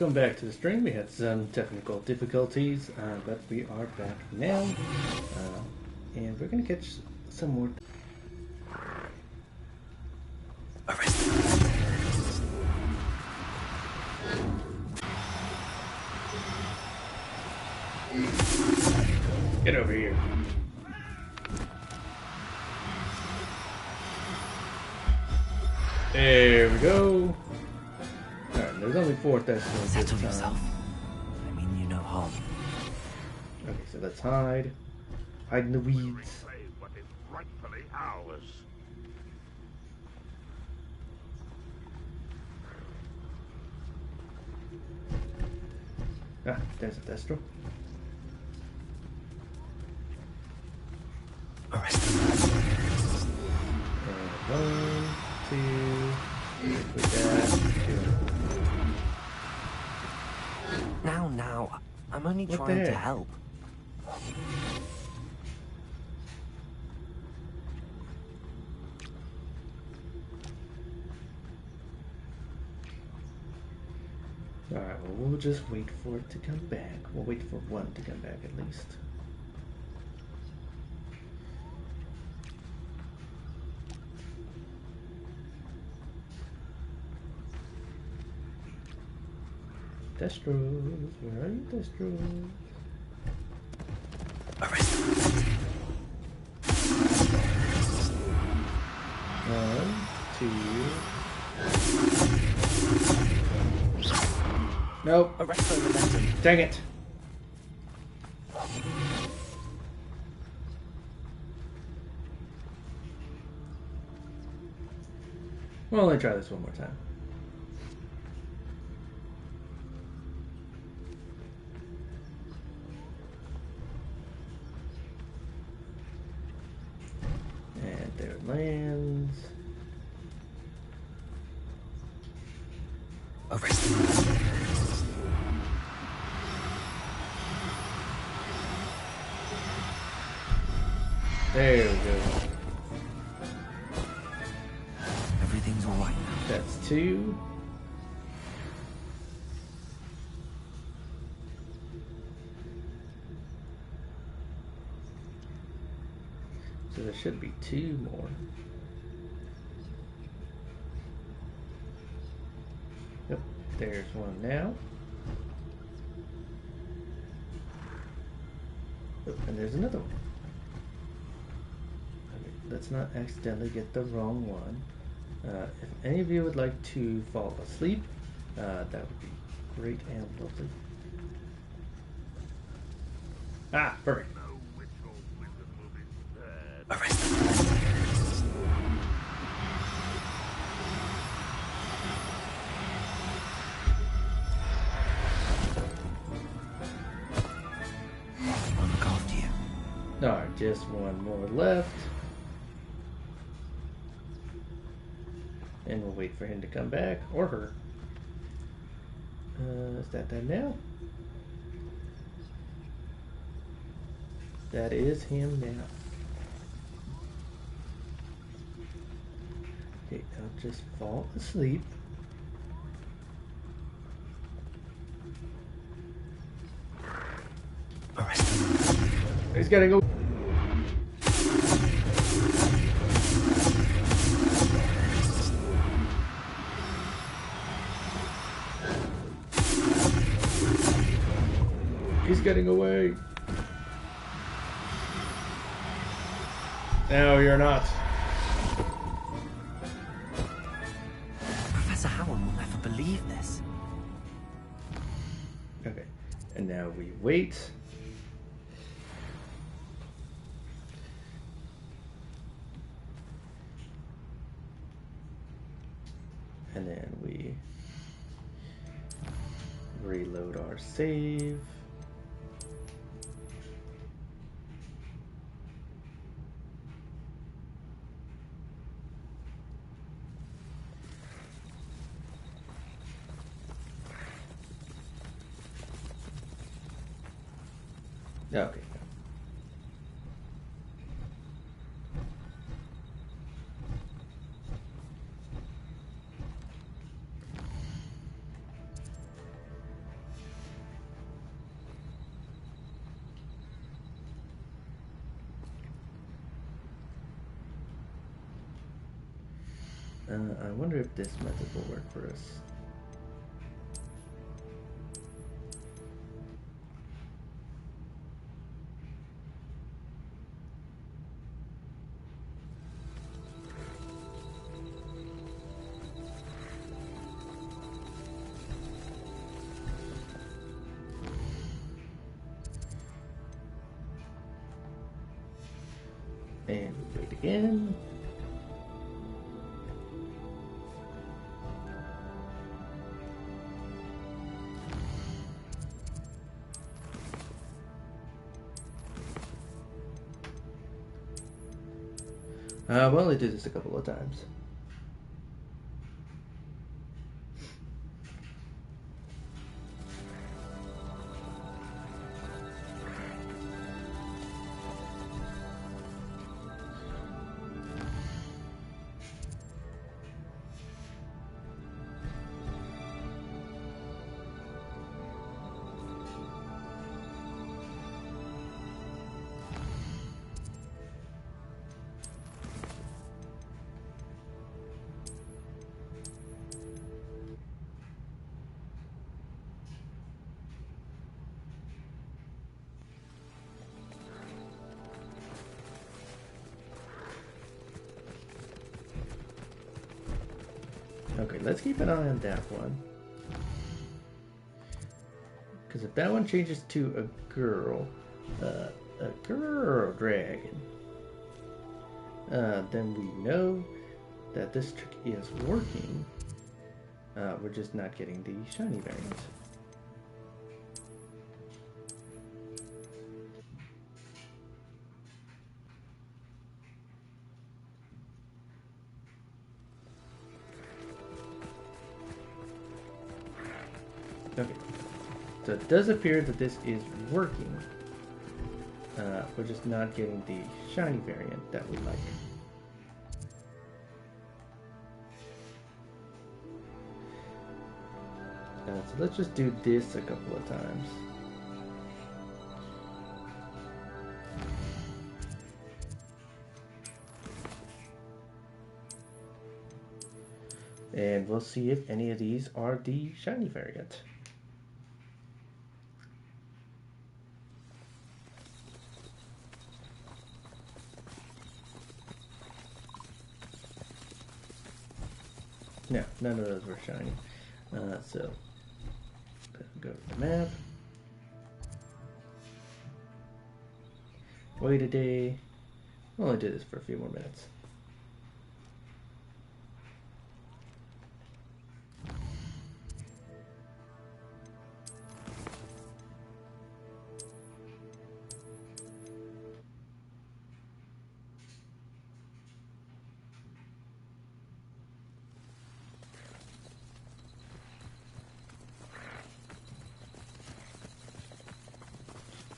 Welcome back to the stream. We had some technical difficulties, but we are back now, and we're gonna catch some more. Get over here. There we go. Alright, there's only 4 Thestrals. Settle yourself. I mean you no harm. Okay, so let's hide. Hide in the weeds. What is rightfully ours. Ah, there's a Thestral. And 1, 2, with that, 2. Now, I'm only What trying the to heck? help. Alright, well, we'll just wait for it to come back. We'll wait for one to come back at least. Thestrals, where are you, Thestrals? One, 2. Nope. Arrest the momentum. Dang it. Well, let me try this one more time. And there it lands. Arrest the momentum. There we go. Everything's alright now. That's 2. So there should be 2 more. Yep, there's one now. Oh, and there's another one. Okay, let's not accidentally get the wrong one. If any of you would like to fall asleep, that would be great and lovely. Ah, perfect. No witch or wizard will be spared. Arrest the momentum. I'll look after you. Alright, just one more left. And we'll wait for him to come back, or her. Is that now? That is him now. Okay, I'll just fall asleep. Arrest the momentum. He's gotta go. He's getting away. No, you're not. Professor Howard will never believe this. Okay, and now we wait. And then we reload our save. Okay. I wonder if this method will work for us. And wait again. Well, I did this a couple of times. Okay, let's keep an eye on that one. Because if that one changes to a girl dragon, then we know that this trick is working. We're just not getting the shiny variant. Okay, so it does appear that this is working. We're just not getting the shiny variant that we like. So let's just do this a couple of times. And we'll see if any of these are the shiny variant. No, none of those were shiny. So, go to the map. Wait a day. We'll only do this for a few more minutes.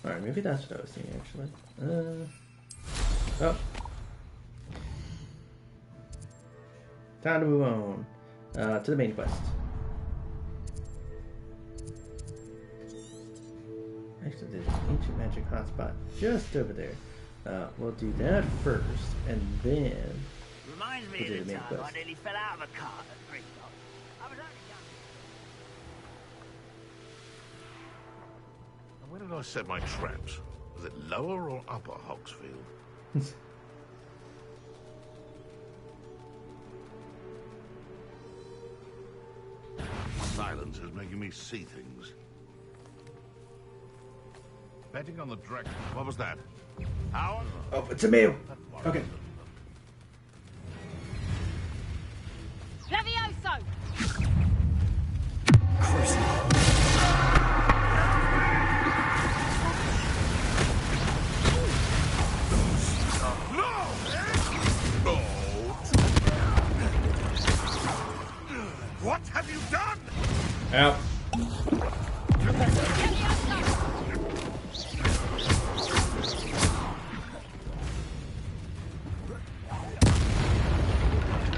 Alright, maybe that's what I was thinking actually. Oh. Time to move on to the main quest. Actually, there's an ancient magic hotspot just over there. We'll do that first, and then Reminds me we'll do of the the main time I quest. nearly fell out of a cart at Greenlock. I was only young. Where did I set my traps? Was it lower or upper Hogsfield? Silence is making me see things. Betting on the dragon. What was that? How? Oh, it's a male. Okay. Levioso! What have you done? Out.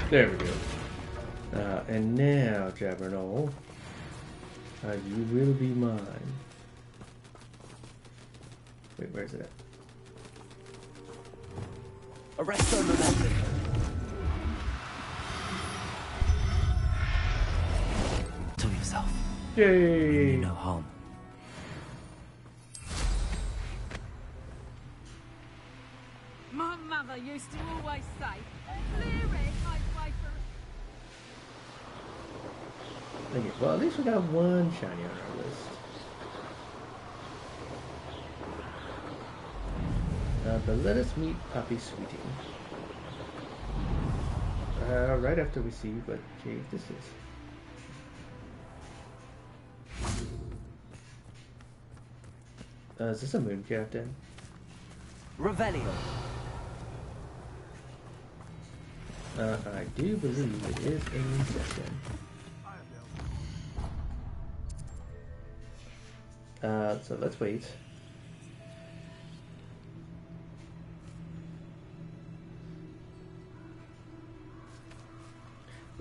There we go. And now, Jabbernoll, you will be mine. Wait, where's it at? Arresto momentum. Yay! No harm. My mother used to always say, clear it, my wafer. Okay, well, at least we got one shiny on our list. But let us meet Poppy Sweetie. Right after we see what cave this is. Is this a moon captain? Revelio. I do believe it is a moon captain. So let's wait.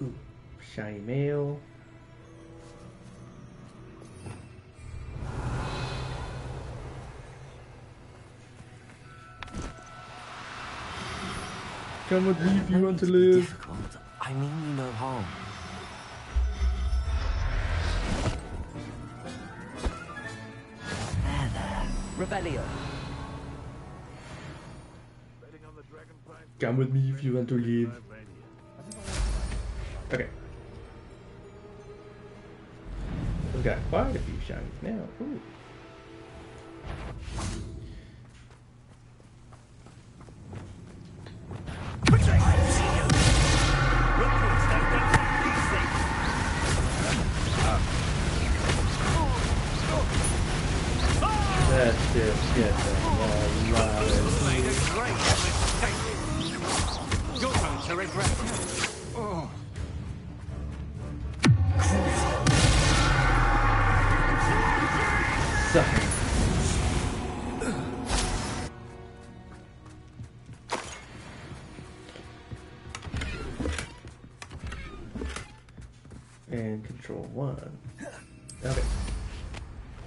Ooh, shiny mail. Come with me if you want to live. Difficult. I mean you no harm. There. Revelio. Come with me if you want to live. Okay. We've got quite a few shinies now. Ooh. That's just get the You're going to regret it. Oh. sucking. And control 1. Okay.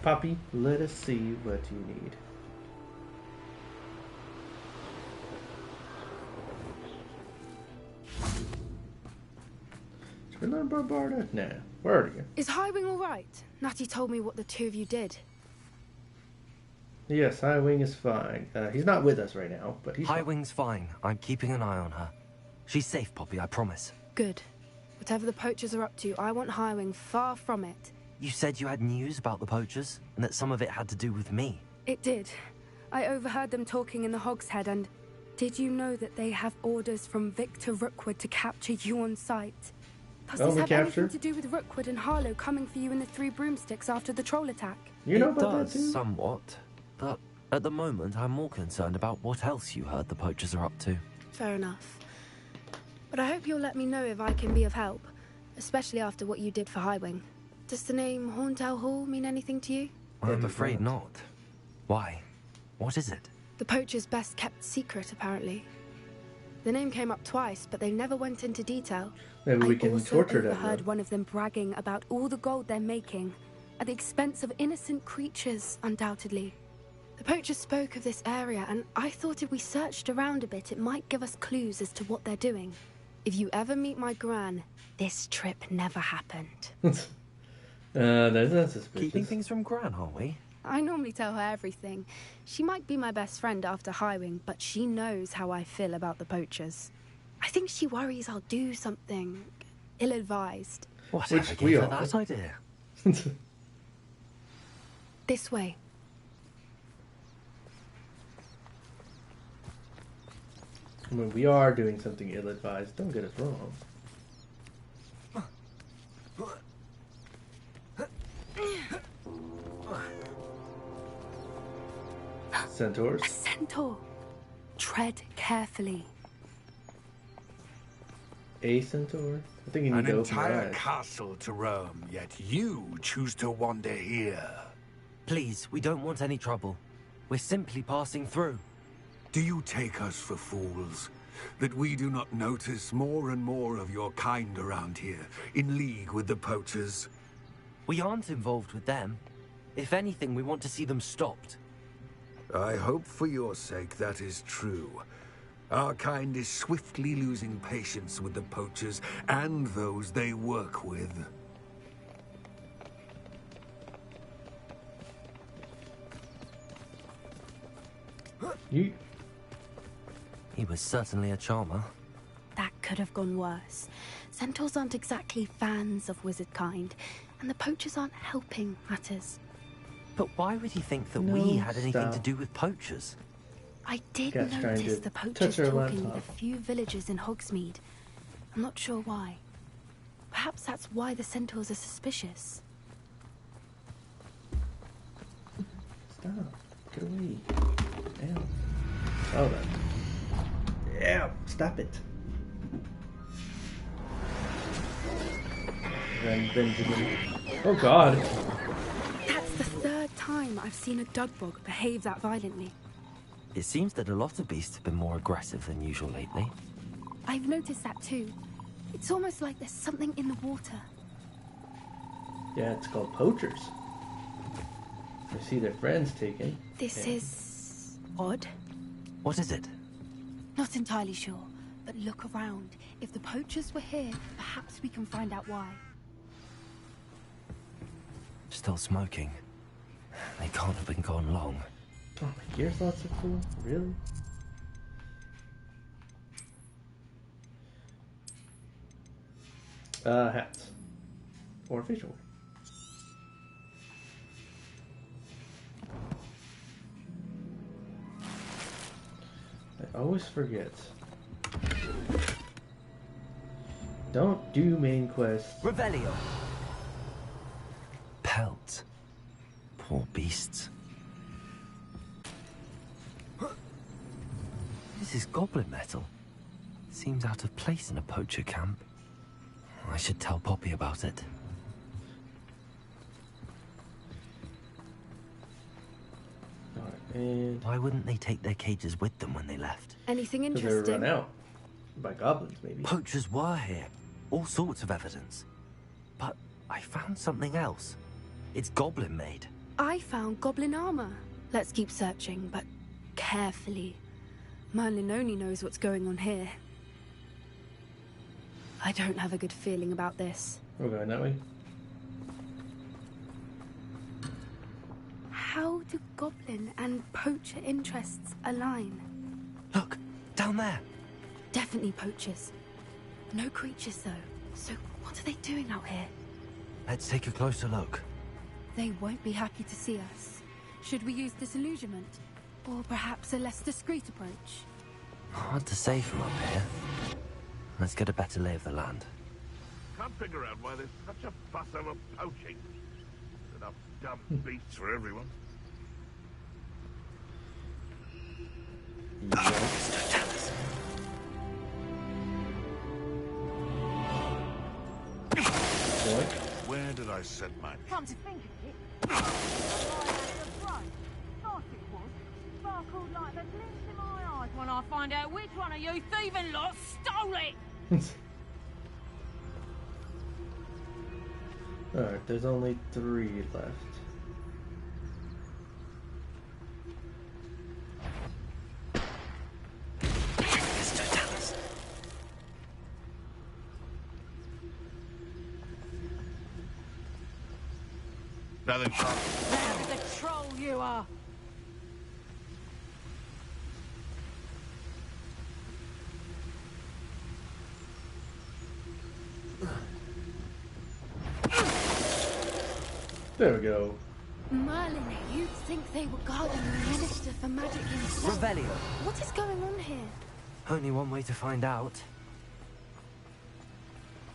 Poppy, let us see what you need. Learn Barbarda? Nah. Where are you? Is Highwing alright? Natty told me what the two of you did. Yes, Highwing is fine. He's not with us right now, but he's Highwing's fine. I'm keeping an eye on her. She's safe, Poppy, I promise. Good. Whatever the poachers are up to, I want Highwing far from it. You said you had news about the poachers, and that some of it had to do with me. It did. I overheard them talking in the Hogshead, and did you know that they have orders from Victor Rookwood to capture you on sight? Does this have anything to do with Rookwood and Harlow coming for you in the Three Broomsticks after the troll attack? You know it about does, that too? somewhat. But at the moment, I'm more concerned about what else you heard the poachers are up to. Fair enough. But I hope you'll let me know if I can be of help, especially after what you did for Highwing. Does the name Horntail Hall mean anything to you? I'm afraid not. Why? What is it? The poachers' best kept secret, apparently. The name came up twice, but they never went into detail. Maybe we can torture them. I also overheard one of them bragging about all the gold they're making, at the expense of innocent creatures, undoubtedly. The poachers spoke of this area, and I thought if we searched around a bit, it might give us clues as to what they're doing. If you ever meet my gran, this trip never happened. That's not suspicious. Keeping things from Gran, are we? I normally tell her everything. She might be my best friend after Highwing, but she knows how I feel about the poachers. I think she worries I'll do something ill-advised. Whatever gave her that idea? This way. I mean, we are doing something ill-advised. Don't get us wrong. Centaurs. A centaur. Tread carefully. A centaur? I think you need to open your entire eyes. castle to roam, yet you choose to wander here. Please, we don't want any trouble. We're simply passing through. Do you take us for fools? That we do not notice more and more of your kind around here, in league with the poachers? We aren't involved with them. If anything, we want to see them stopped. I hope for your sake that is true. Our kind is swiftly losing patience with the poachers and those they work with. You. He was certainly a charmer. That could have gone worse. Centaurs aren't exactly fans of wizard kind, and the poachers aren't helping matters. But why would he think that No, we had anything to stop. do with poachers? I did Cat's trying notice to the touch poachers her talking with laptop. a few villagers in Hogsmeade. I'm not sure why. Perhaps that's why the centaurs are suspicious. Stop. Get away. Damn. Oh, that. Yeah. Stop it. Then Benjamin. Oh God. That's the third time I've seen a dugbog behave that violently. It seems that a lot of beasts have been more aggressive than usual lately. I've noticed that too. It's almost like there's something in the water. Yeah, it's called poachers. They see their friends taken. This and- is odd. What is it? Not entirely sure, but look around. If the poachers were here, perhaps we can find out why. Still smoking. They can't have been gone long. Oh, my gear slots are full? Really? Hats. Or facial. I always forget. Don't do main quests. Revelio! Pelt. Poor beasts. This is goblin metal. Seems out of place in a poacher camp. I should tell Poppy about it. Alright, and Why wouldn't they take their cages with them when they left? Anything so they were interesting? run out by goblins, maybe. Poachers were here. All sorts of evidence. But I found something else. It's goblin made. I found goblin armor. Let's keep searching, but carefully. Merlin only knows what's going on here. I don't have a good feeling about this. We're going that way. How do goblin and poacher interests align? Look, down there. Definitely poachers. No creatures, though. So what are they doing out here? Let's take a closer look. They won't be happy to see us. Should we use disillusionment? Or perhaps a less discreet approach? Hard to say from up here. Let's get a better lay of the land. Can't figure out why there's such a fuss over poaching. There's enough dumb beasts for everyone. Boy. Where did I set my... Come to think of it, I had the throat. Thought it was. Sparkled like the glint in my eyes when I find out which one of you thieving lot stole it. Alright, there's only 3 left. Nothing sharp. The troll you are. There we go. Merlin, you'd think they were guarding the Minister for Magic himself. Revelio. What is going on here? Only one way to find out.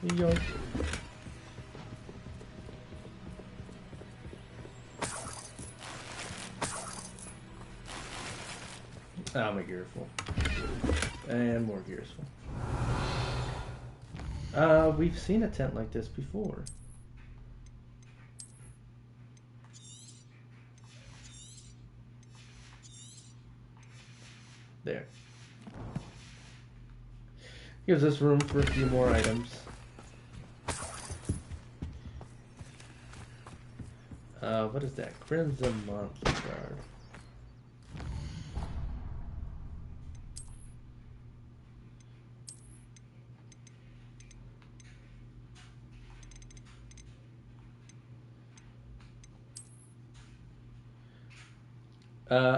Yoink. Ah, my gear full. And more gears full. We've seen a tent like this before. There. Gives us room for a few more items. What is that? Crimson Monthly Guard.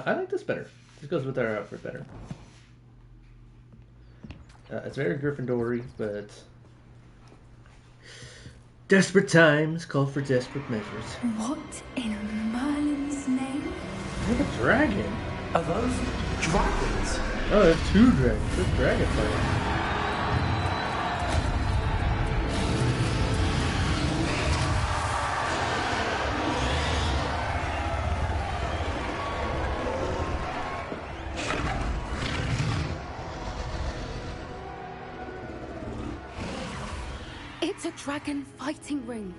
I like this better. This goes with our outfit better. It's very Gryffindor-y, but desperate times call for desperate measures. What in Merlin's name? Look at a dragon. Are those dragons? Oh, there's 2 dragons. There's dragon fighting. It's a dragon fighting ring.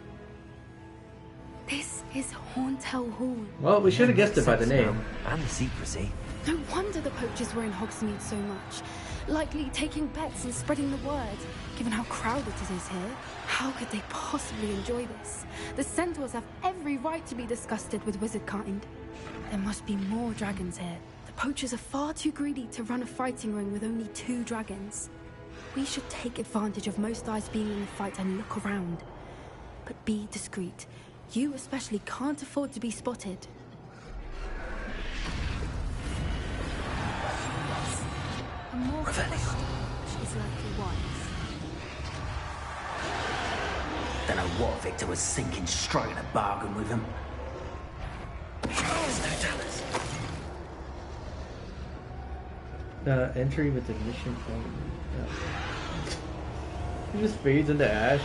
This is Hauntel Hall. Well, we should have guessed it by the name. And the secrecy. No wonder the poachers were in Hogsmeade so much. Likely taking bets and spreading the word. Given how crowded it is here, how could they possibly enjoy this? The centaurs have every right to be disgusted with wizard kind. There must be more dragons here. The poachers are far too greedy to run a fighting ring with only 2 dragons. We should take advantage of most eyes being in the fight and look around. But be discreet. You especially can't afford to be spotted. A more question is likely wise. Don't know what Victor was thinking, striking a bargain with him. There's no tellers. Entry with admission only. He just fades into ash.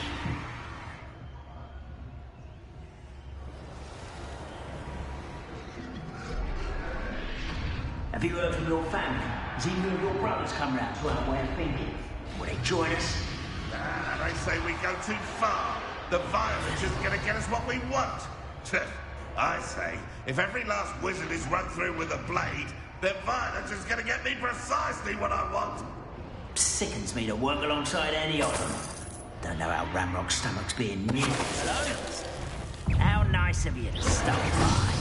Have you heard from your family? Has either of your brothers come round to our way of thinking? Will they join us? Nah, they say we go too far. The violence is gonna get us what we want. I say, if every last wizard is run through with a blade, then violence is gonna get me precisely what I want. Sickens me to work alongside any of them. Don't know how Ramrock's stomach's being new. How nice of you to stop by.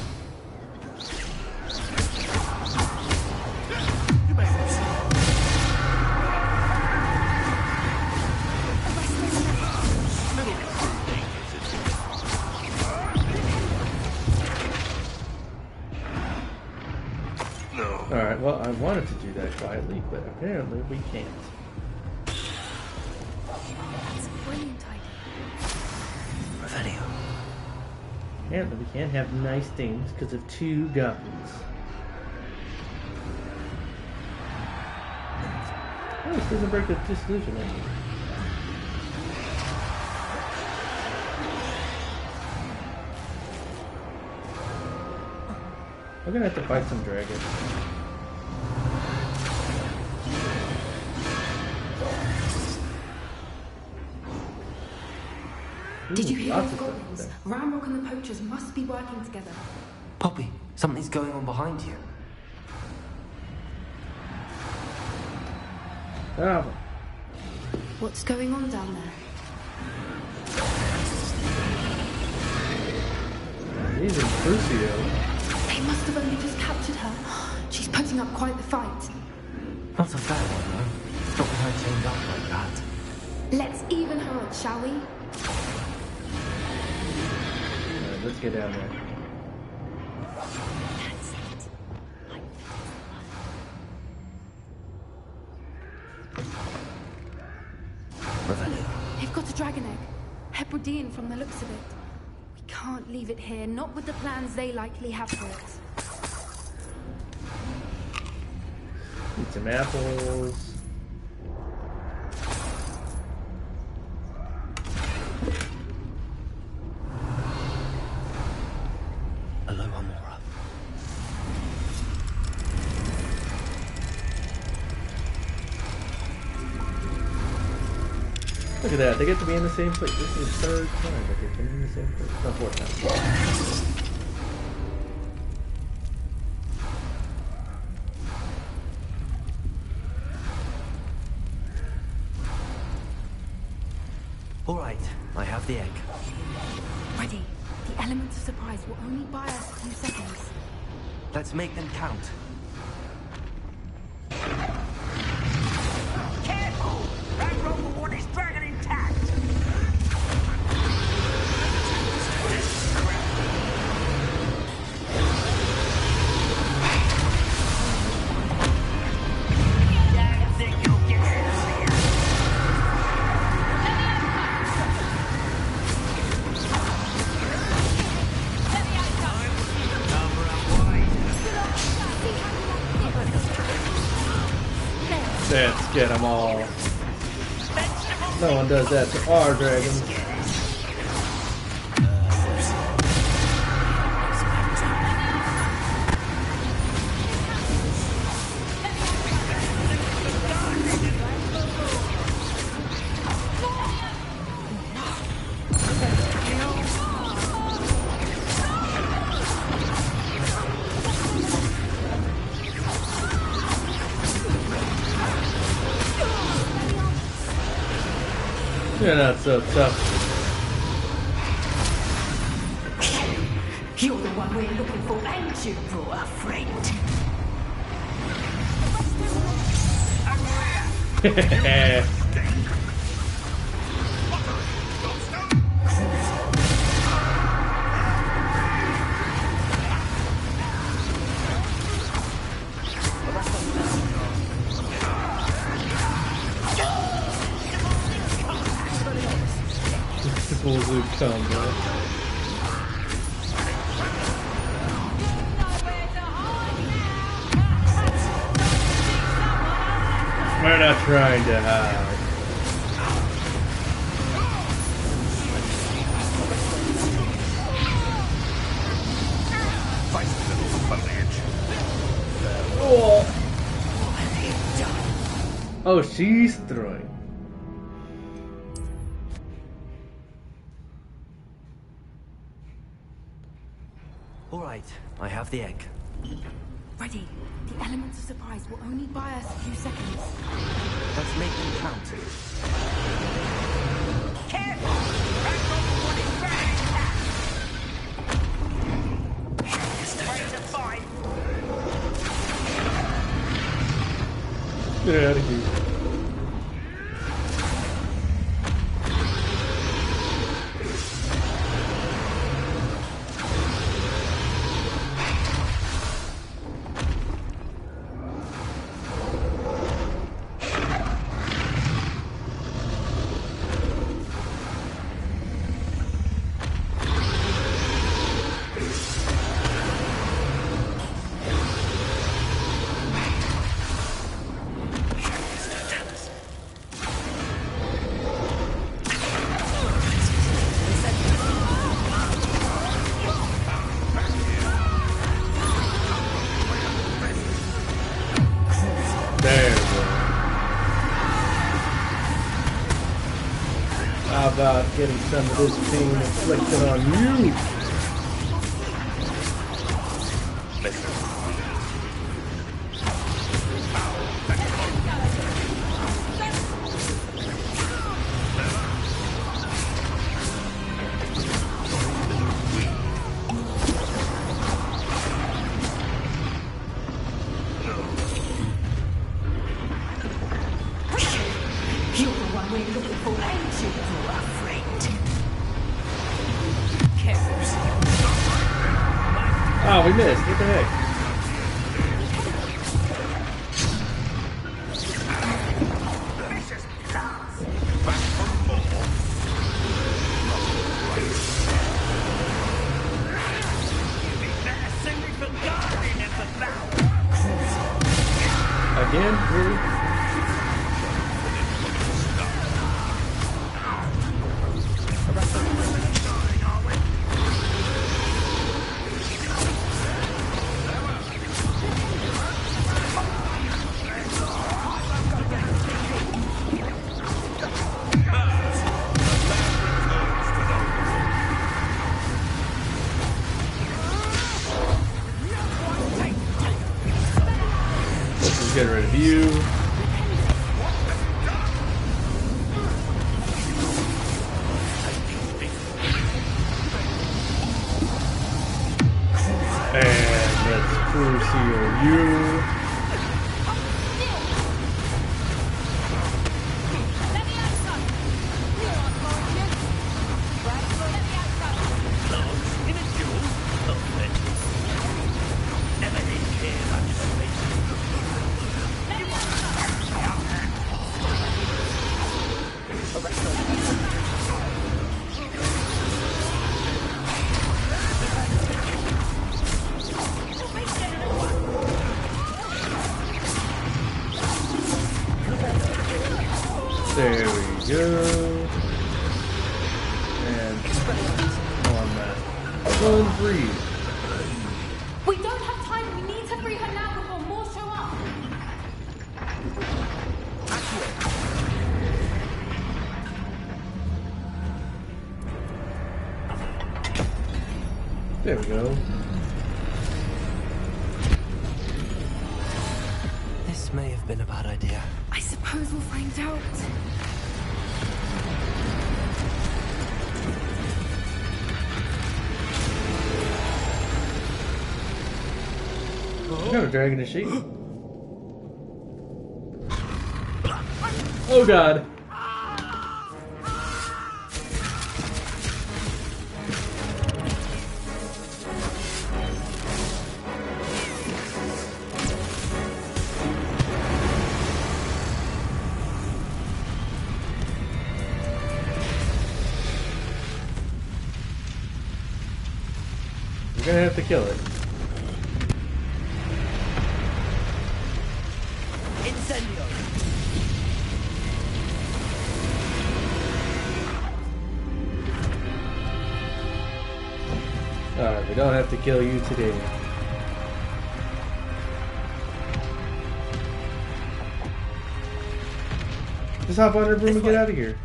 Alright, well, I wanted to do that quietly, but apparently we can't. That's a brilliant idea. Revelio. Apparently we can't have nice things because of 2 goblins. Oh, this doesn't break the disillusionment. We're gonna have to fight some dragons. Did you hear Lots those of stuff goblins? there. Ramrock and the poachers must be working together. Poppy, something's going on behind you. Ah, What's going on down there? these are Crucio. They must have only just captured her. She's putting up quite the fight. Not a fair one, though. Not with her chained up like that. Let's even her up, shall we? Alright, let's get down there. That's it. Revelio. They've got a dragon egg. Hebridean from the looks of it. We can't leave it here, not with the plans they likely have for it. Eat some apples. Aloha Mora. Look at that, they get to be in the same place. This is the 3rd time that they've been in the same place. No, 4th time. All right, I have the egg. Ready. The element of surprise will only buy us a few seconds. Let's make them count. Careful! Ramrock will want his dragon intact! Let's get them all. No one does that to our dragons. You're not so tough. You're the one we're looking for, ain't you, poor friend? Bullseye combo. We're not trying to hide. Oh, she's throwing. All right, I have the egg. Ready. The elements of surprise will only buy us a few seconds. Let's make them count. Careful! Back on the one is ready to fight! Get out of here. How about getting some of this pain inflicted on you? You're the one we're looking for, ain't you, poor friend? Careful. Oh, we missed. What the heck? Again? Really? Get rid of you. And let's crucial you. There we go. This may have been a bad idea. I suppose we'll find out. I got a dragon in sheep. Oh god. We're gonna have to kill it. Incendio! Alright, we don't have to kill you today. Just hop on our broom and get out of here.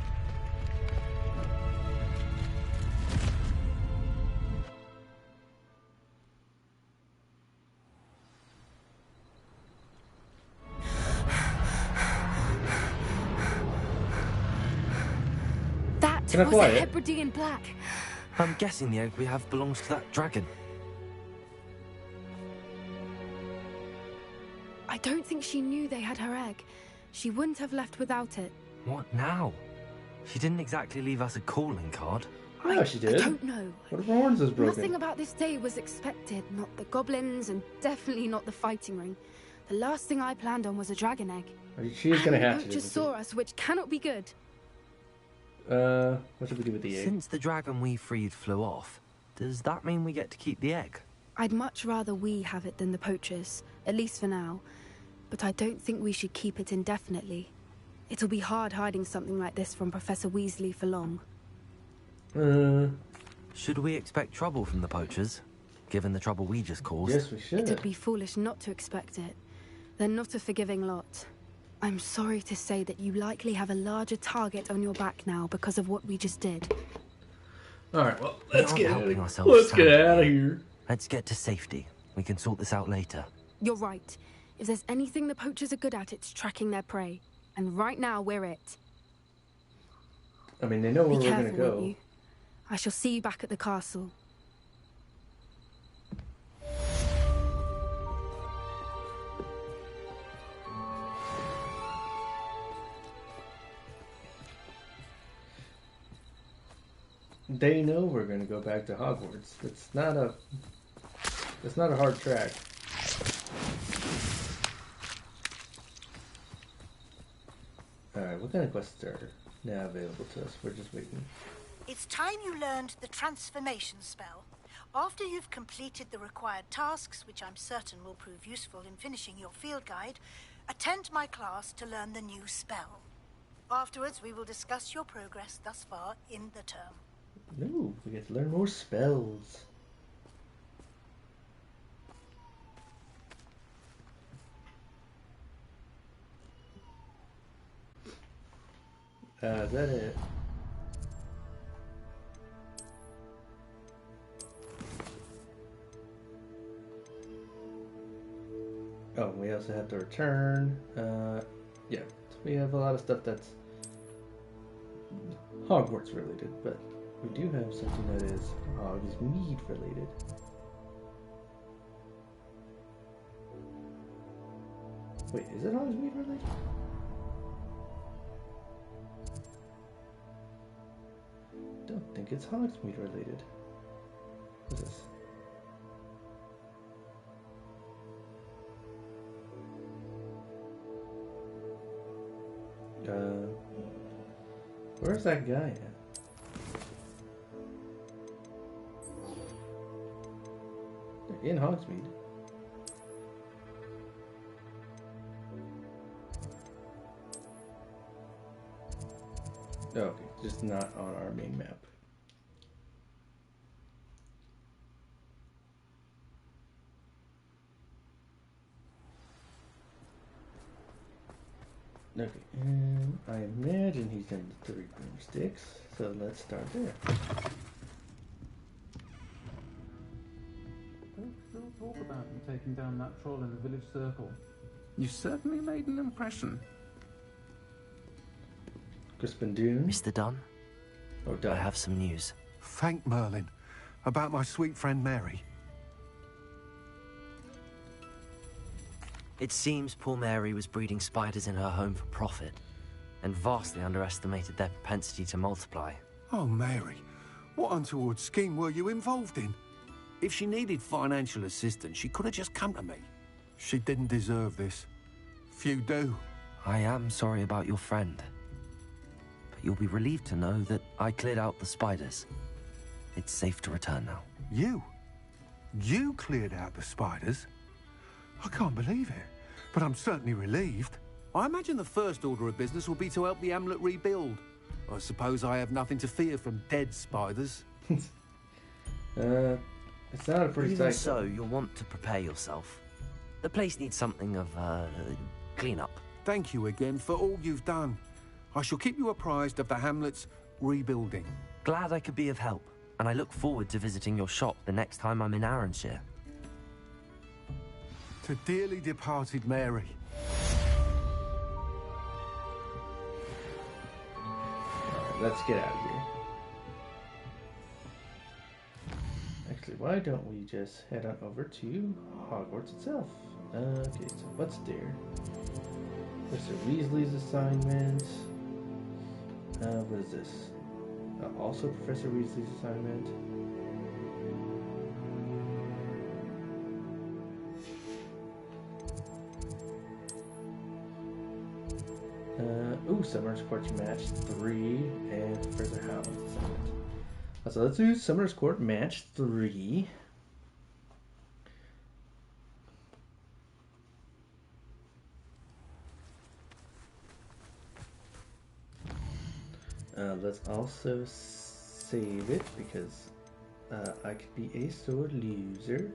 That Can I was fly a it? Hebridean black. I'm guessing the egg we have belongs to that dragon. I don't think she knew they had her egg. She wouldn't have left without it. What now? She didn't exactly leave us a calling card. I know she did. I don't know. What if her horns is broken? Nothing about this day was expected. Not the goblins, and definitely not the fighting ring. The last thing I planned on was a dragon egg. She is gonna And hatch the it. poachers isn't saw us, which cannot be good. she? What should we do with the egg? Since the dragon we freed flew off, does that mean we get to keep the egg? I'd much rather we have it than the poachers, at least for now. But I don't think we should keep it indefinitely. It'll be hard hiding something like this from Professor Weasley for long. Should we expect trouble from the poachers, given the trouble we just caused? Yes, we should. It'd be foolish not to expect it. They're not a forgiving lot. I'm sorry to say that you likely have a larger target on your back now because of what we just did. Alright, well, We let's aren't get helping out. ourselves, Let's get Sam. out of here. Let's get to safety. We can sort this out later. You're right. If there's anything the poachers are good at, it's tracking their prey. And right now, we're it. I mean, they know where Be we're gonna careful, won't go. you? I shall see you back at the castle. They know we're gonna go back to Hogwarts. It's not a hard track. Alright, what kind of quests are now available to us? We're just waiting. It's time you learned the transformation spell. After you've completed the required tasks, which I'm certain will prove useful in finishing your field guide, attend my class to learn the new spell. Afterwards, we will discuss your progress thus far in the term. Ooh, we get to learn more spells. Is that it? Oh, we also have to return. Yeah, so we have a lot of stuff that's Hogwarts related, but we do have something that is Hogsmeade related. Wait, is it Hogsmeade related? Don't think it's Hogsmeade related. What's this? Where's that guy at? They're in Hogsmeade. Oh, okay, just not on our main map. Okay, and I imagine he's in the 3 broomsticks, so let's start there. talk about you taking down that troll in the village circle. You certainly made an impression. Crispin Dune. Mr. Dunn, Oh, I Dunn. have some news. Thank Merlin. About my sweet friend Mary. It seems poor Mary was breeding spiders in her home for profit, and vastly underestimated their propensity to multiply. Oh, Mary. What untoward scheme were you involved in? If she needed financial assistance, she could have just come to me. She didn't deserve this. Few do. I am sorry about your friend, but you'll be relieved to know that I cleared out the spiders. It's safe to return now. You? You cleared out the spiders? I can't believe it, but I'm certainly relieved. I imagine the first order of business will be to help the hamlet rebuild. I suppose I have nothing to fear from dead spiders. It's not a pretty Even sight. so, you'll want to prepare yourself. The place needs something of clean-up. Thank you again for all you've done. I shall keep you apprised of the hamlet's rebuilding. Glad I could be of help, and I look forward to visiting your shop the next time I'm in Arranshire. To dearly departed Mary. Alright, let's get out of here. Actually, why don't we just head on over to Hogwarts itself? Okay, so what's there? Professor Weasley's assignment. What is this? Also Professor Weasley's assignment. Summer's Court Match 3 and Professor Howland's assignment. So let's do Summer's Court Match 3. Let's also save it because I could be a sore loser.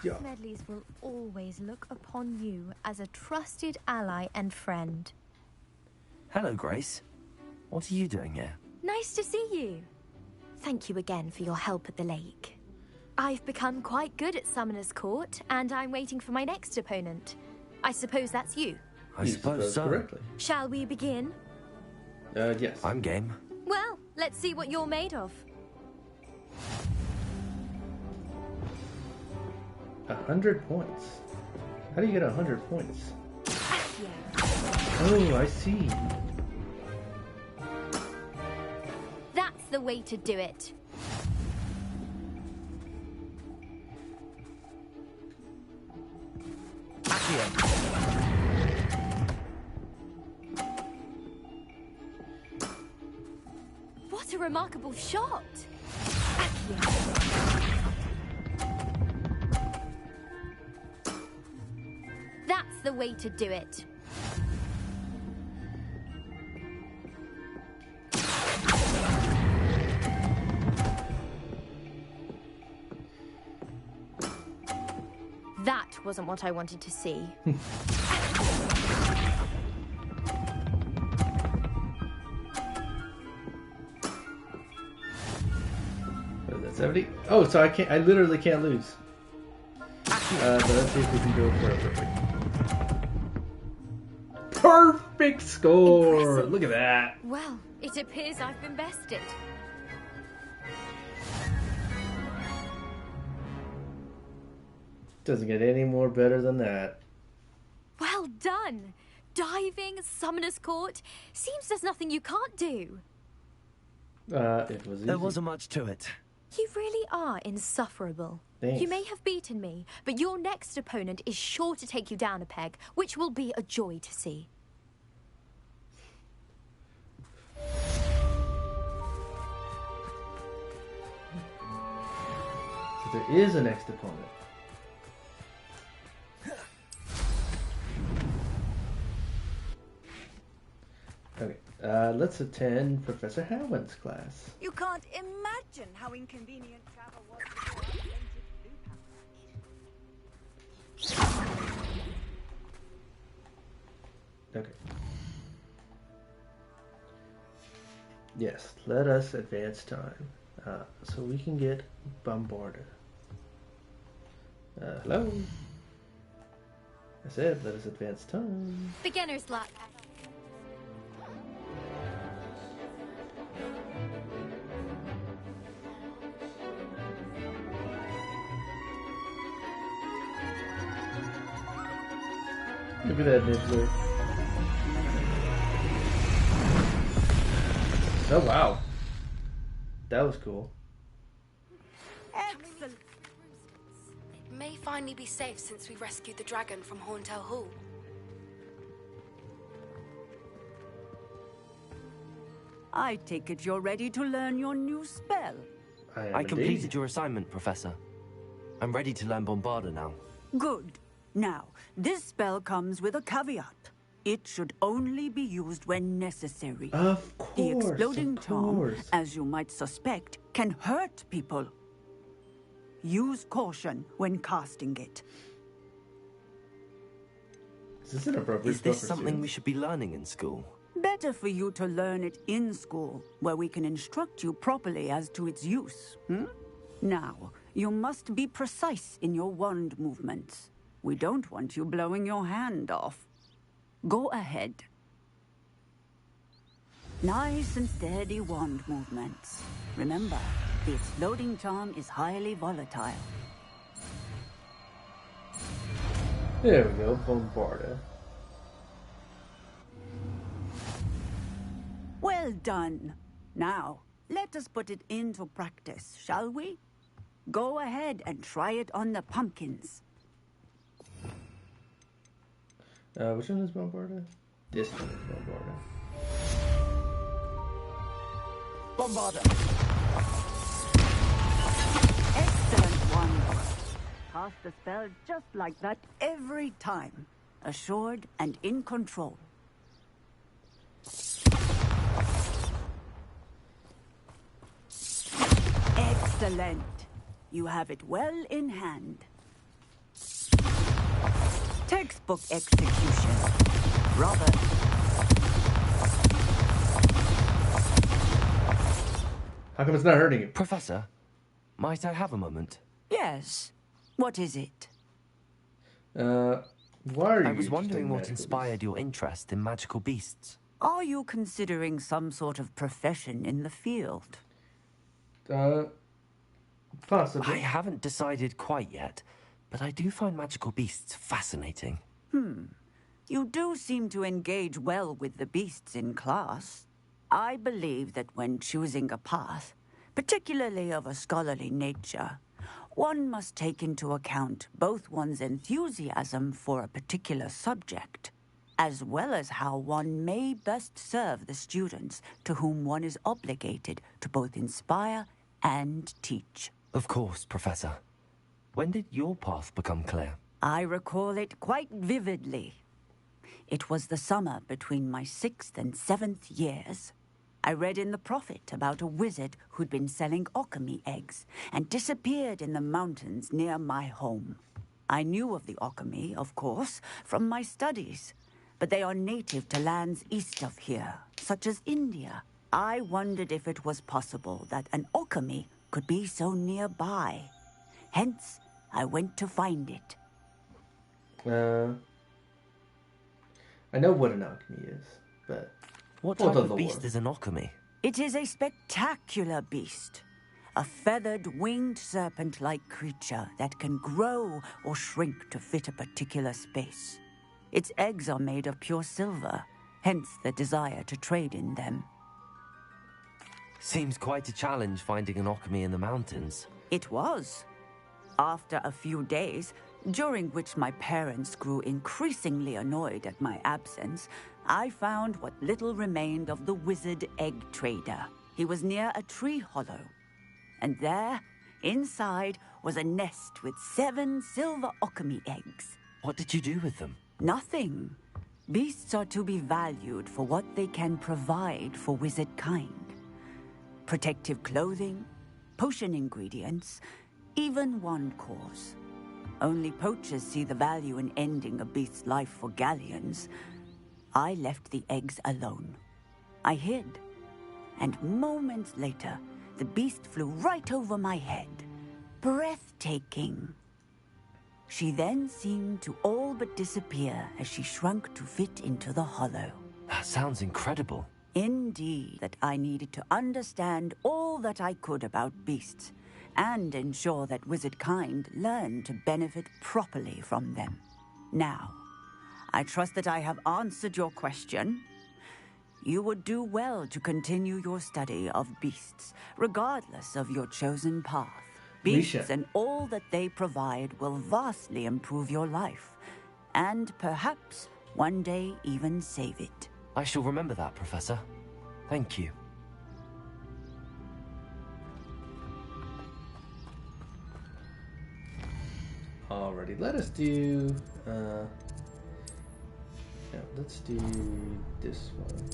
The Medleys will always look upon you as a trusted ally and friend. Hello, Grace. What are you doing here? Nice to see you. Thank you again for your help at the lake. I've become quite good at Summoner's Court, and I'm waiting for my next opponent. I suppose that's you. I suppose so. Correctly. Shall we begin? Yes. I'm game. Well, let's see what you're made of. 100 points. How do you get 100 points? Oh, I see. That's the way to do it. What a remarkable shot! That's the way to do it. That wasn't what I wanted to see. What is that, 70? Oh, so I can't. I literally can't lose. So let's see if we can go for a perfect score. Impressive. Look at that. Well, it appears I've been bested. Doesn't get any more better than that. Well done! Diving, Summoner's Court. Seems there's nothing you can't do. It was easy. There wasn't much to it. You really are insufferable. Thanks. You may have beaten me, but your next opponent is sure to take you down a peg, which will be a joy to see. So there is a next opponent. Okay, let's attend Professor Howland's class. You can't imagine how inconvenient travel was before I painted blue Okay. Yes, let us advance time. So we can get bombarded. Hello? I said, let us advance time. Beginner's luck. Look at that nibbler. Oh wow. That was cool. Excellent. It may finally be safe since we rescued the dragon from Horntail Hall. I take it you're ready to learn your new spell. I completed your assignment, Professor. I'm ready to learn Bombarda now. Good. Now, this spell comes with a caveat. It should only be used when necessary. Of course, the exploding of charm, course. as you might suspect, can hurt people. Use caution when casting it. Is this inappropriate? Is this something we should be learning in school? Better for you to learn it in school, where we can instruct you properly as to its use. Now, you must be precise in your wand movements. We don't want you blowing your hand off. Go ahead. Nice and steady wand movements. Remember, the exploding charm is highly volatile. There we go, Bombarda. Well done. Now, let us put it into practice, shall we? Go ahead and try it on the pumpkins. Which one is Bombarda? This one is Bombarda. Bombarda. Excellent one. Cast the spell just like that every time. Assured and in control. Excellent. You have it well in hand. Textbook execution. Brother. How come it's not hurting you? Professor, might I have a moment? Yes. What is it? Why are you I was wondering what magical inspired your interest in magical beasts. Are you considering some sort of profession in the field? Possibly. I haven't decided quite yet, but I do find magical beasts fascinating. You do seem to engage well with the beasts in class. I believe that when choosing a path, particularly of a scholarly nature, one must take into account both one's enthusiasm for a particular subject, as well as how one may best serve the students to whom one is obligated to both inspire and teach. Of course, Professor. When did your path become clear? I recall it quite vividly. It was the summer between my 6th and 7th years. I read in the Prophet about a wizard who'd been selling Occamy eggs and disappeared in the mountains near my home. I knew of the Occamy, of course, from my studies, but they are native to lands east of here, such as India. I wondered if it was possible that an Occamy could be so nearby. Hence, I went to find it. I know what an alchemy is, but What type of beast is an Occamy? It is a spectacular beast. A feathered, winged serpent-like creature that can grow or shrink to fit a particular space. Its eggs are made of pure silver, hence the desire to trade in them. Seems quite a challenge finding an Occamy in the mountains. It was. After a few days, during which my parents grew increasingly annoyed at my absence, I found what little remained of the wizard egg trader. He was near a tree hollow. And there, inside, was a nest with 7 silver Occamy eggs. What did you do with them? Nothing. Beasts are to be valued for what they can provide for wizard kind. Protective clothing, potion ingredients, even wand cores. Only poachers see the value in ending a beast's life for galleons. I left the eggs alone. I hid. and moments later, the beast flew right over my head. Breathtaking. She then seemed to all but disappear as she shrunk to fit into the hollow. That sounds incredible. Indeed, that I needed to understand all that I could about beasts and ensure that wizard kind learned to benefit properly from them. Now, I trust that I have answered your question. You would do well to continue your study of beasts, regardless of your chosen path. Beasts and all that they provide will vastly improve your life, and perhaps one day even save it. I shall remember that, Professor. Thank you. Alrighty, let us do, yeah, let's do this one.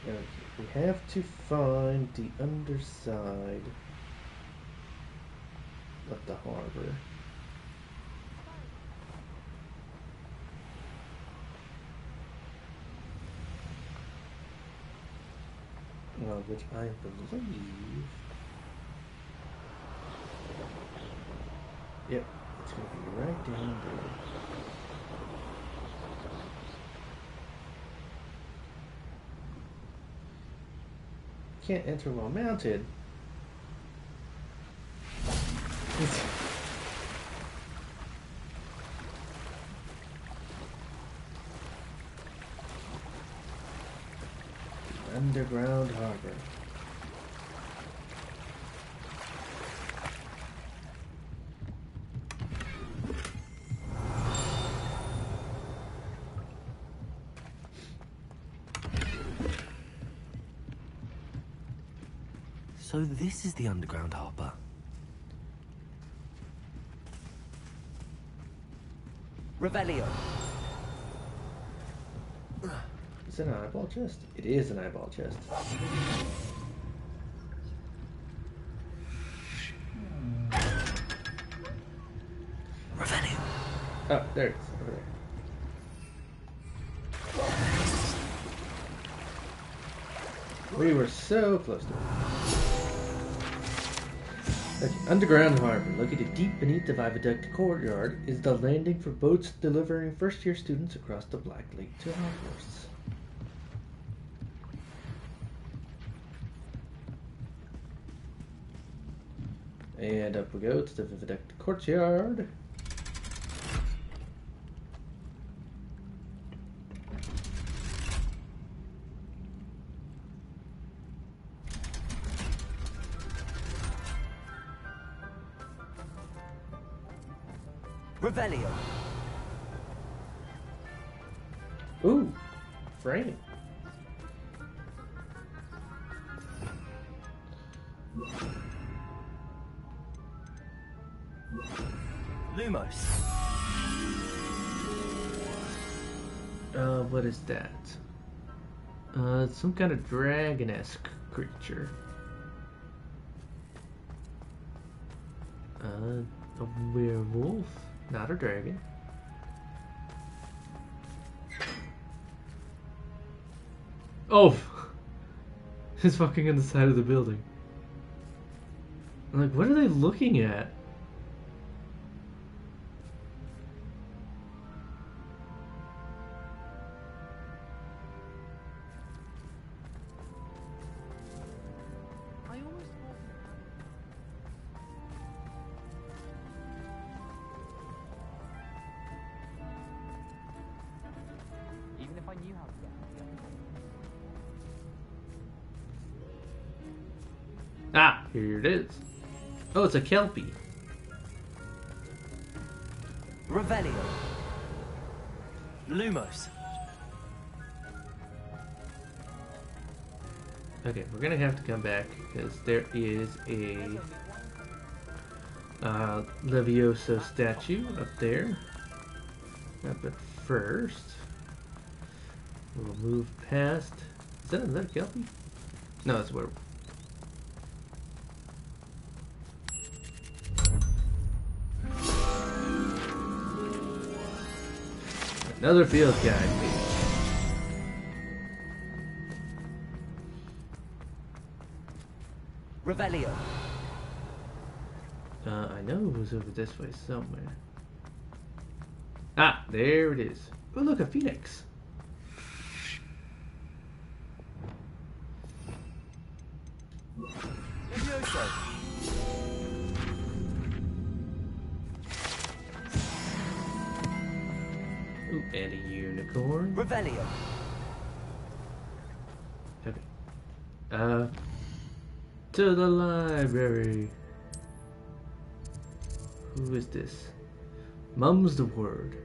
Okay, we have to find the underside of the harbor. Which I believe... Yep, it's going to be right down there. Can't enter while mounted. Underground harbor. So this is the underground harbor. Revelio. Is it an eyeball chest? It is an eyeball chest. Revelio. Oh, there it is, over there. We were so close to it. Okay, underground harbor, located deep beneath the viaduct courtyard, is the landing for boats delivering first-year students across the Black Lake to Hogwarts. And up we go to the viaduct courtyard. Revelio. Ooh, frame. Lumos. What is that? It's some kind of dragon-esque creature. A werewolf, not a dragon. Oh! It's fucking on the side of the building. I'm like, what are they looking at? Even if I knew how to get Ah, here it is. Oh, it's a Kelpie. Revelio. Lumos. Okay, we're gonna have to come back because there is a Leviosa statue up there. But first, we'll move past. Is that a Kelpie? No, it's a werewolf. Another field guide page. Revelio. I know it was over this way somewhere. Ah, there it is. Oh, look, a phoenix. Ooh, and a unicorn. Revelio. Okay. To the library. Who is this? Mum's the word.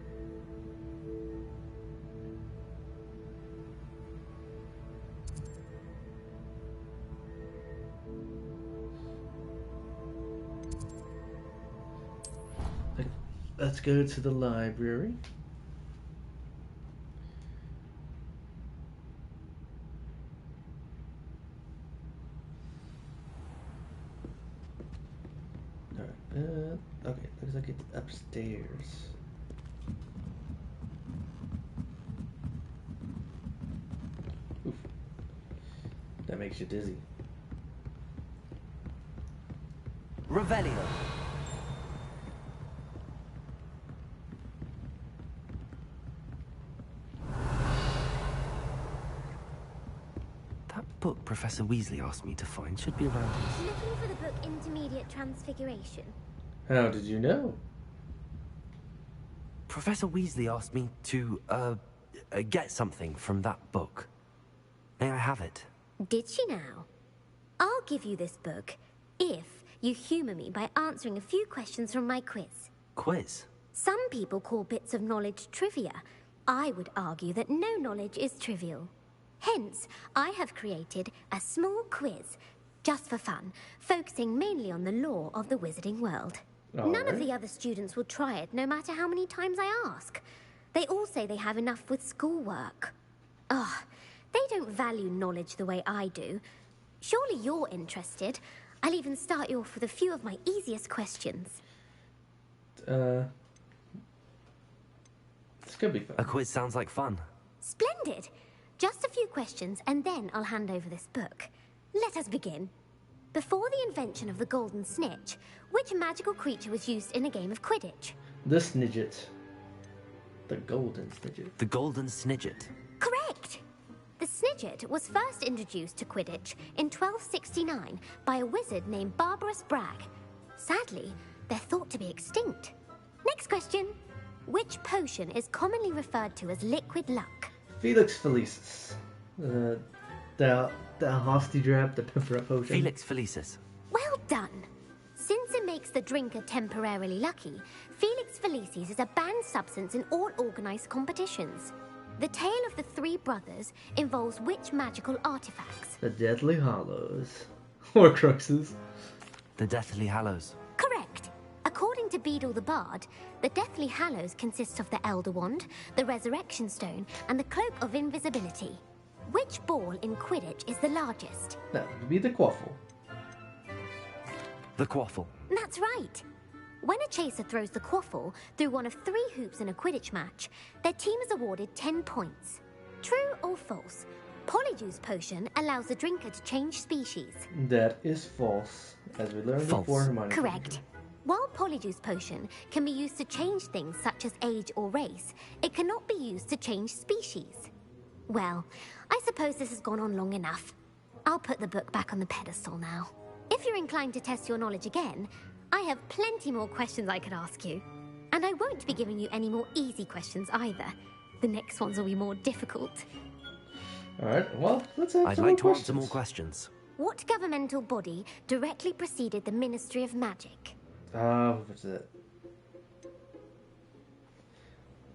Let's go to the library. Alright, okay, looks like it's upstairs. Oof. That makes you dizzy. Revelio. That book Professor Weasley asked me to find should be around here. Looking for the book Intermediate Transfiguration. How did you know? Professor Weasley asked me to, get something from that book. May I have it? Did she now? I'll give you this book if you humour me by answering a few questions from my quiz. Quiz? Some people call bits of knowledge trivia. I would argue that no knowledge is trivial. Hence, I have created a small quiz, just for fun, focusing mainly on the lore of the wizarding world. None of the other students will try it, no matter how many times I ask. They all say they have enough with schoolwork. Ugh, they don't value knowledge the way I do. Surely you're interested. I'll even start you off with a few of my easiest questions. This could be fun. A quiz sounds like fun. Splendid! Just a few questions, and then I'll hand over this book. Let us begin. Before the invention of the golden snitch, which magical creature was used in a game of Quidditch? The Snidget. The golden Snidget. The golden Snidget. Correct! The Snidget was first introduced to Quidditch in 1269 by a wizard named Barbarous Bragg. Sadly, they're thought to be extinct. Next question. Which potion is commonly referred to as liquid luck? Felix Felicis. The Hostidrap, the pepper potion. Felix Felicis. Well done. Since it makes the drinker temporarily lucky, Felix Felicis is a banned substance in all organised competitions. The tale of the three brothers involves which magical artifacts? The Deathly Hallows. Horcruxes. The Deathly Hallows. Correct. According to Beedle the Bard, the Deathly Hallows consist of the Elder Wand, the Resurrection Stone, and the Cloak of Invisibility. Which ball in Quidditch is the largest? That would be the Quaffle. The Quaffle. That's right. When a chaser throws the Quaffle through one of 3 hoops in a Quidditch match, their team is awarded 10 points. True or false? Polyjuice Potion allows the drinker to change species. That is false, as we learned before Hermione. Correct. While Polyjuice Potion can be used to change things such as age or race, it cannot be used to change species. Well, I suppose this has gone on long enough. I'll put the book back on the pedestal now. If you're inclined to test your knowledge again, I have plenty more questions I could ask you. And I won't be giving you any more easy questions either. The next ones will be more difficult. Alright, well, let's have I'd some like more to questions. answer more questions. What governmental body directly preceded the Ministry of Magic? What's that?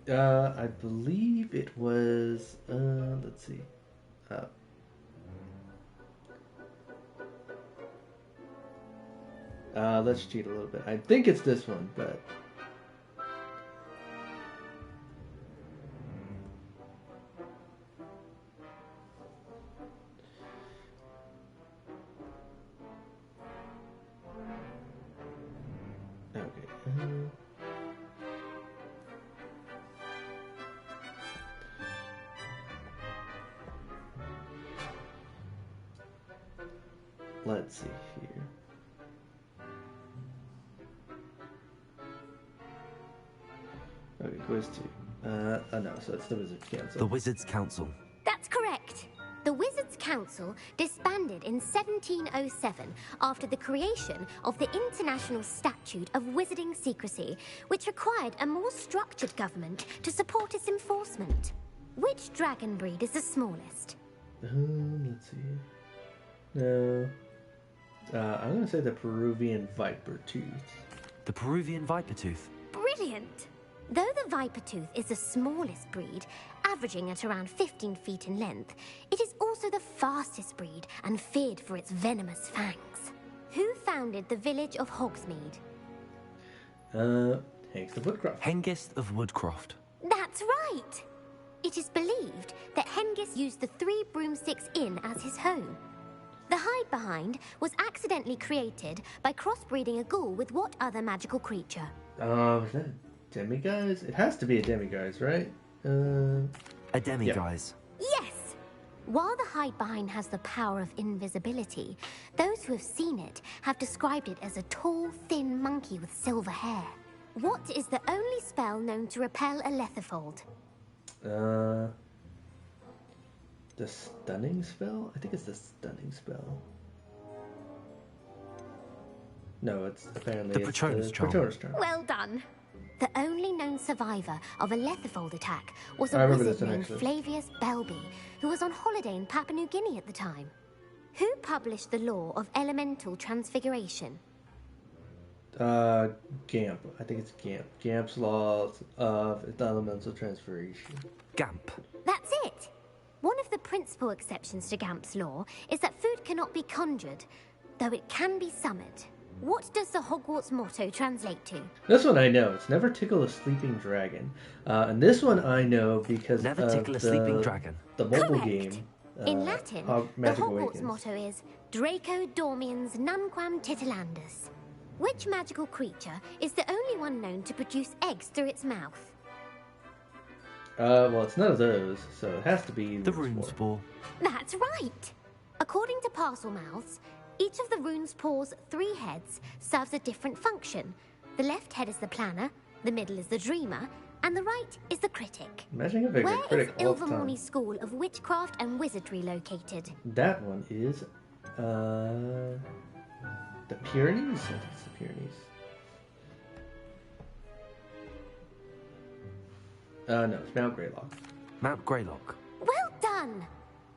I believe it was, let's see. Let's cheat a little bit. I think it's this one, but... Okay. let's see here. Okay, quiz 2. No, so it's the Wizards Council. The Wizards Council. That's correct. The Wizards Council disbanded in 1707 after the creation of the International Statute of Wizarding Secrecy, which required a more structured government to support its enforcement. Which dragon breed is the smallest? Let's see. No. I'm going to say the Peruvian Viper Tooth. The Peruvian Viper Tooth. Brilliant! Though the Viper Tooth is the smallest breed, averaging at around 15 feet in length, it is also the fastest breed and feared for its venomous fangs. Who founded the village of Hogsmeade? Hengist of Woodcroft. Hengist of Woodcroft. That's right! It is believed that Hengist used the Three Broomsticks Inn as his home. The Hide Behind was accidentally created by crossbreeding a ghoul with what other magical creature? Is that demiguise? It has to be a demiguise, right? A demiguise. Yes! While the Hide Behind has the power of invisibility, those who have seen it have described it as a tall, thin monkey with silver hair. What is the only spell known to repel a Lethifold? The Stunning Spell? I think it's the Stunning Spell. No, it's apparently the Patronus Charm. Patronus Charm. Well done. The only known survivor of a Lethifold attack was a wizard named Flavius Belby, who was on holiday in Papua New Guinea at the time. Who published the law of elemental transfiguration? Gamp. I think it's Gamp. Gamp's laws of elemental transfiguration. Gamp. That's it. One of the principal exceptions to Gamp's law is that food cannot be conjured, though it can be summoned. What does the Hogwarts motto translate to? This one I know. It's never tickle a sleeping dragon. And this one I know because never tickle a sleeping dragon. The mobile Correct. game. In Latin, the Hogwarts motto is Draco Dormiens Nunquam Titilandus. Which magical creature is the only one known to produce eggs through its mouth? Well, it's none of those, so it has to be the Runespore. That's right. According to Parselmouths, each of the Runespore's 3 heads serves a different function. The left head is the planner, the middle is the dreamer, and the right is the critic. Imagine if I Where critic is all the time. Ilvermorny School of Witchcraft and Wizardry located? That one is, the Pyrenees? I think it's the Pyrenees. No, it's Mount Greylock. Mount Greylock. Well done!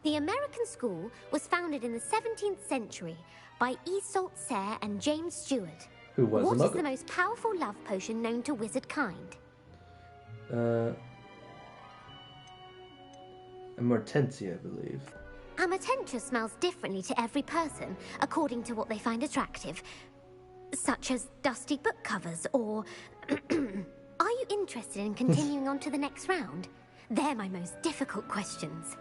The American school was founded in the 17th century by Isolde Sayre and James Stewart. Who was What is the most powerful love potion known to wizard kind? Amortentia, I believe. Amortentia smells differently to every person, according to what they find attractive. Such as dusty book covers, or... Are you interested in continuing on to the next round? They're my most difficult questions.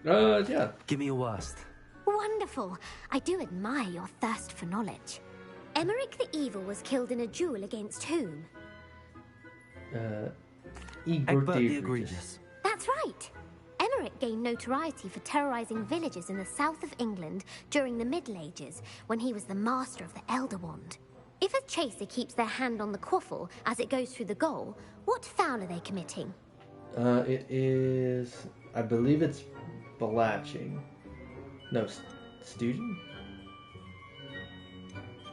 Yeah. Give me your worst. Wonderful. I do admire your thirst for knowledge. Emmerich the Evil was killed in a duel against whom? Egbert the Egregious. That's right. Emmerich gained notoriety for terrorizing villages in the south of England during the Middle Ages, when he was the master of the Elder Wand. If a chaser keeps their hand on the quaffle as it goes through the goal, what foul are they committing? It is... I believe it's blatching. No, stooge?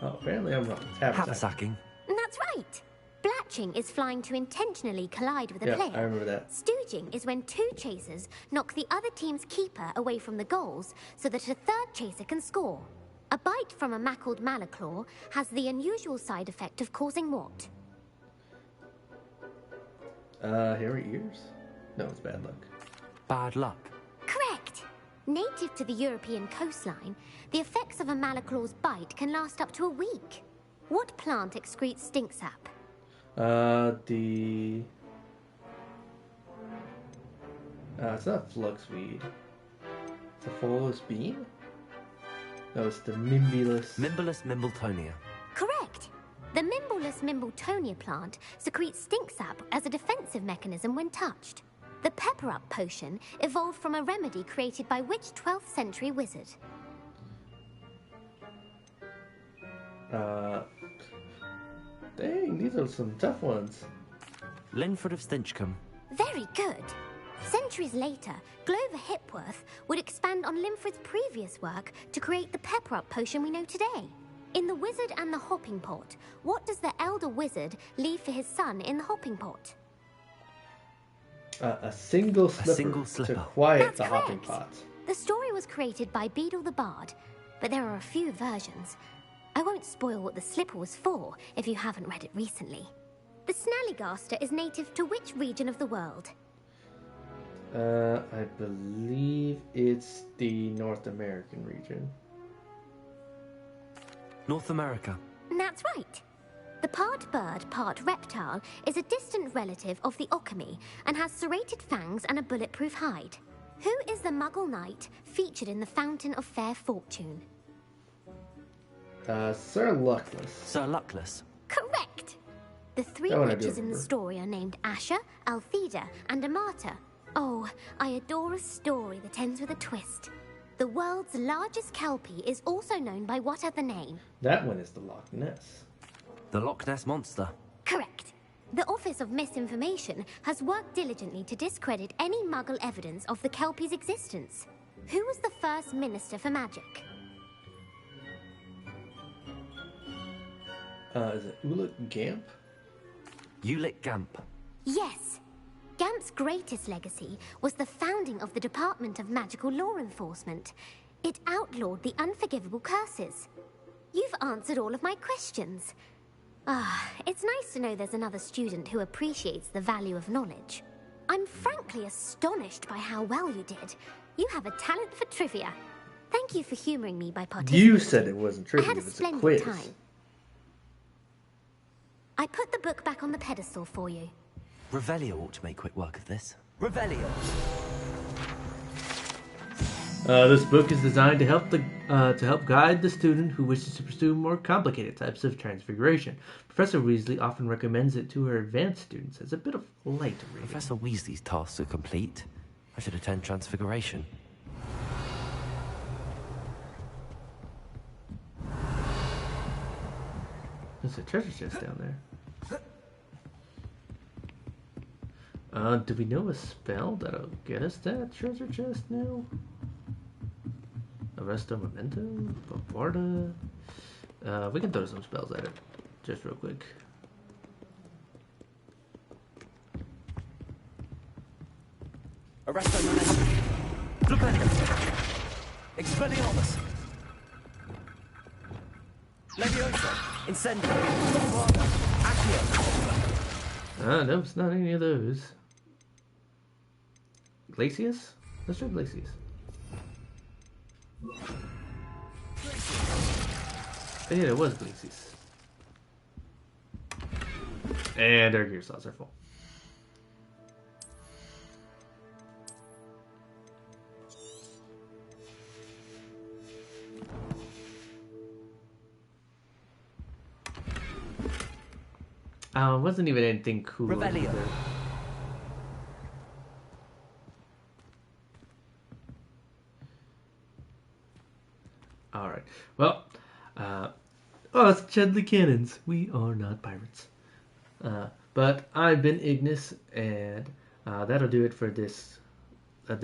Oh, apparently I'm wrong. It's haversacking. That's right. Blatching is flying to intentionally collide with a player. I remember that. Stooging is when 2 chasers knock the other team's keeper away from the goals so that a third chaser can score. A bite from a mackled malaclaw has the unusual side effect of causing what? Hairy ears? No, it's bad luck. Bad luck. Correct. Native to the European coastline, the effects of a malaclaw's bite can last up to a week. What plant excretes stink sap? It's not fluxweed. It's a Folus bean? No, it's the Mimbulus. Mimbulus Mimbletonia. Correct. The Mimbulus Mimbletonia plant secretes stink sap as a defensive mechanism when touched. The pepper-up potion evolved from a remedy created by which 12th century wizard? Dang, these are some tough ones. Linford of Stinchcombe. Very good. Centuries later, Glover Hipworth would expand on Linford's previous work to create the pepper-up potion we know today. In The Wizard and the Hopping Pot, what does the elder wizard leave for his son in the hopping pot? A single slipper to quiet That's the correct. hopping pot. The story was created by Beadle the Bard, but there are a few versions. I won't spoil what the slipper was for if you haven't read it recently. The Snallygaster is native to which region of the world? I believe it's the North American region. North America. That's right. The part bird, part reptile is a distant relative of the Occamy and has serrated fangs and a bulletproof hide. Who is the Muggle knight featured in the Fountain of Fair Fortune? Sir Luckless. Sir Luckless. Correct. The three That one I do witches in the remember. story are named Asher, Altheda, and Amata. Oh, I adore a story that ends with a twist. The world's largest kelpie is also known by what other name? That one is the Loch Ness. The Loch Ness Monster. Correct. The Office of Misinformation has worked diligently to discredit any Muggle evidence of the kelpie's existence. Who was the first Minister for Magic? Is it Ulick Gamp? Ulick Gamp. Yes. Gamp's greatest legacy was the founding of the Department of Magical Law Enforcement. It outlawed the unforgivable curses. You've answered all of my questions. It's nice to know there's another student who appreciates the value of knowledge. I'm frankly astonished by how well you did. You have a talent for trivia. Thank you for humoring me by participating. You said it wasn't trivia, I had it a was a splendid quiz. time. I put the book back on the pedestal for you. Revelio ought to make quick work of this. Revelio. This book is designed to help guide the student who wishes to pursue more complicated types of transfiguration. Professor Weasley often recommends it to her advanced students as a bit of light reading. Professor Weasley's tasks are complete. I should attend Transfiguration. There's a treasure chest down there. Do we know a spell that'll get us that treasure chest now? Arresto Memento? Bombarda? We can throw some spells at it. Just real quick. Arresto Memento. Flubenius. Expelliarmus. Leviosa. Incendio. Bombarda. Accio. No, it's not any of those. Glacius? Let's try Glacius. Oh, yeah, it was Glacius. And our gear slots are full. Wasn't even anything cool. Revelio. Either. Alright. Well, us Chedley Cannons. We are not pirates. But I've been Ignis, and that'll do it for this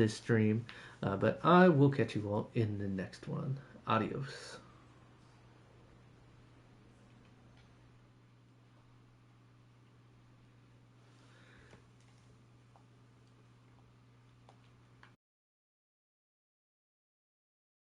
stream. But I will catch you all in the next one. Adios.